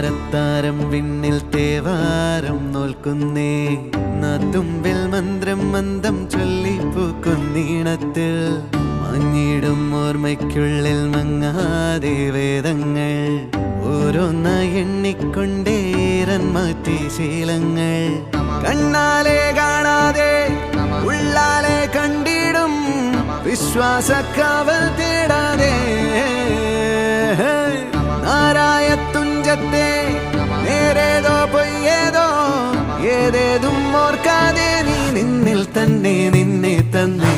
താരത്താരം വിണ്ണിൽ തേവാരം നോൽക്കുന്നേ നാത്തുമ്പിൽ മന്ത്രം മന്ദം ചൊല്ലിപ്പൂക്കുന്നീണത്തിൽ മഞ്ഞിടും ഓർമ്മയ്ക്കുള്ളിൽ മങ്ങാതെ വേദങ്ങൾ ഓരോന്നായി എണ്ണിക്കൊണ്ടേരൻ മാറ്റി ശീലങ്ങൾ കണ്ണാലെ കാണാതെ ഉള്ളാലെ കണ്ടിടും വിശ്വാസക്കാവൽ തേടാതെ നാരായ തുഞ്ചത്തെ നേരേതോ പൊയ്യേതോ ഏതേതും ഓർക്കാതെ നീ നിന്നിൽ തന്നെ നിന്നെ തന്നെ